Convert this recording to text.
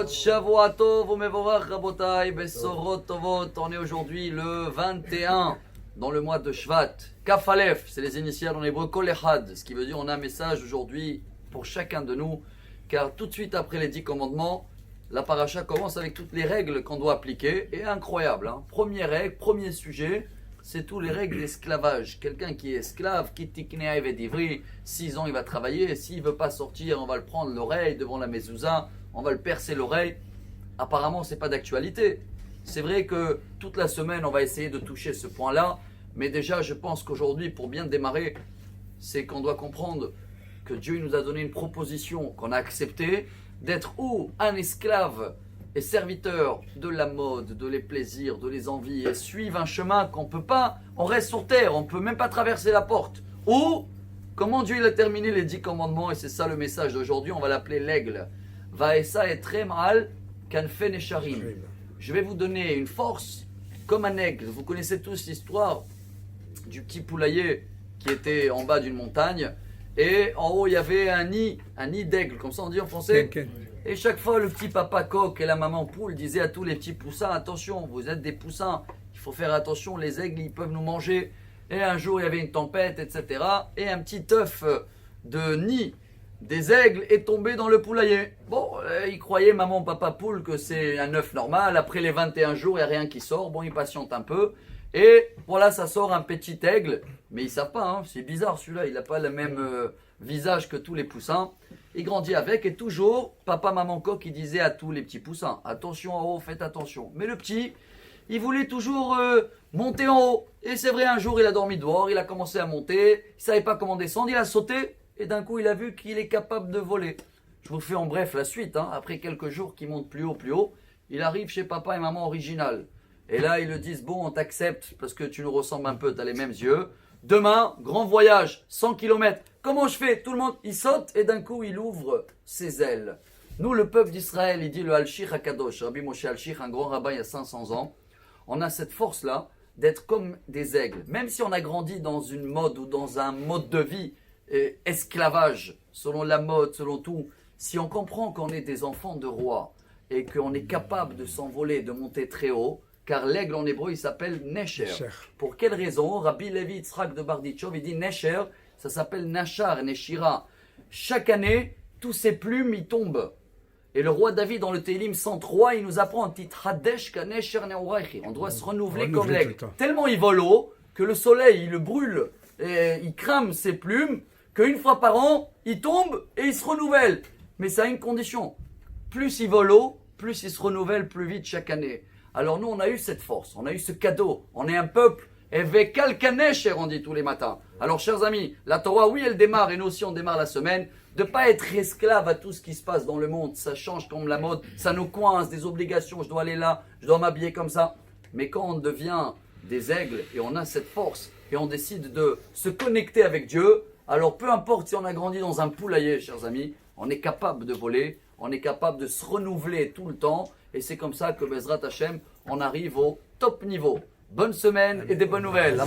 Shabbat, Shavua Tov, Umevorach Rabotai, Besorot Tovot. On est aujourd'hui le 21 dans le mois de Shvat. Kaf Aleph, c'est les initiales en hébreu Kol Echad, ce qui veut dire on a un message aujourd'hui pour chacun de nous, car tout de suite après les 10 commandements, la paracha commence avec toutes les règles qu'on doit appliquer, et incroyable, hein. Première règle, premier sujet, c'est tous les règles d'esclavage. Quelqu'un qui est esclave, qui tiknea evet ivri, 6 ans il va travailler, s'il ne veut pas sortir, on va le prendre l'oreille devant la mezouza, on va le percer l'oreille. Apparemment, ce n'est pas d'actualité. C'est vrai que toute la semaine, on va essayer de toucher ce point-là, mais déjà, je pense qu'aujourd'hui, pour bien démarrer, c'est qu'on doit comprendre que Dieu nous a donné une proposition qu'on a acceptée, d'être ou un esclave et serviteur de la mode, de les plaisirs, de les envies, et suivre un chemin qu'on ne peut pas, on reste sur terre, on ne peut même pas traverser la porte. Ou, comment Dieu il a terminé les 10 commandements, et c'est ça le message d'aujourd'hui, on va l'appeler l'aigle. Vaesa et très mal, kanfen et sharim. Je vais vous donner une force comme un aigle. Vous connaissez tous l'histoire du petit poulailler qui était en bas d'une montagne, et en haut il y avait un nid d'aigle, comme ça on dit en français. Et chaque fois, le petit papa coq et la maman poule disaient à tous les petits poussins, attention, vous êtes des poussins, il faut faire attention, les aigles, ils peuvent nous manger. Et un jour, il y avait une tempête, etc. Et un petit œuf de nid des aigles est tombé dans le poulailler. Bon, ils croyaient, maman, papa poule, que c'est un œuf normal. Après les 21 jours, il n'y a rien qui sort. Bon, ils patientent un peu. Et voilà, ça sort un petit aigle. Mais ils ne savent pas, hein, c'est bizarre celui-là, il n'a pas le même visage que tous les poussins. Il grandit avec et toujours, papa, maman, coq, il disait à tous les petits poussins, attention en haut, faites attention. Mais le petit, il voulait toujours monter en haut. Et c'est vrai, un jour, il a dormi dehors, il a commencé à monter, il ne savait pas comment descendre, il a sauté et d'un coup, il a vu qu'il est capable de voler. Je vous fais en bref la suite, hein. Après quelques jours qu'il monte plus haut, il arrive chez papa et maman original. Et là, ils le disent, bon, on t'accepte parce que tu nous ressembles un peu, tu as les mêmes yeux. Demain, grand voyage, 100 km. Comment je fais? Tout le monde, il saute et d'un coup, il ouvre ses ailes. Nous, le peuple d'Israël, il dit le Al-Shir HaKadosh, Rabbi Moshe Al-Shir, un grand rabbin il y a 500 ans. On a cette force-là d'être comme des aigles. Même si on a grandi dans une mode ou dans un mode de vie, esclavage, selon la mode, selon tout, si on comprend qu'on est des enfants de roi et qu'on est capable de s'envoler, de monter très haut, car l'aigle en hébreu il s'appelle Nesher. Pour quelle raison? Rabbi Levi Yitzhak de Barditchov il dit Nesher, ça s'appelle Nashar, Neshira. Chaque année, tous ces plumes ils tombent. Et le roi David dans le Télim 103, il nous apprend on doit se renouveler comme l'aigle. Tellement il vole haut que le soleil il le brûle, et il crame ses plumes, qu'une fois par an, il tombe et il se renouvelle. Mais ça a une condition. Plus il vole haut, plus il se renouvelle plus vite chaque année. Alors nous, on a eu cette force, on a eu ce cadeau. On est un peuple, on dit tous les matins. Alors chers amis, la Torah, oui, elle démarre, et nous aussi on démarre la semaine, de ne pas être esclave à tout ce qui se passe dans le monde. Ça change comme la mode, ça nous coince, des obligations, je dois aller là, je dois m'habiller comme ça. Mais quand on devient des aigles, et on a cette force, et on décide de se connecter avec Dieu, alors peu importe si on a grandi dans un poulailler, chers amis, on est capable de voler, on est capable de se renouveler tout le temps. Et c'est comme ça que Bezrat Hashem, on arrive au top niveau. Bonne semaine et des bonnes nouvelles.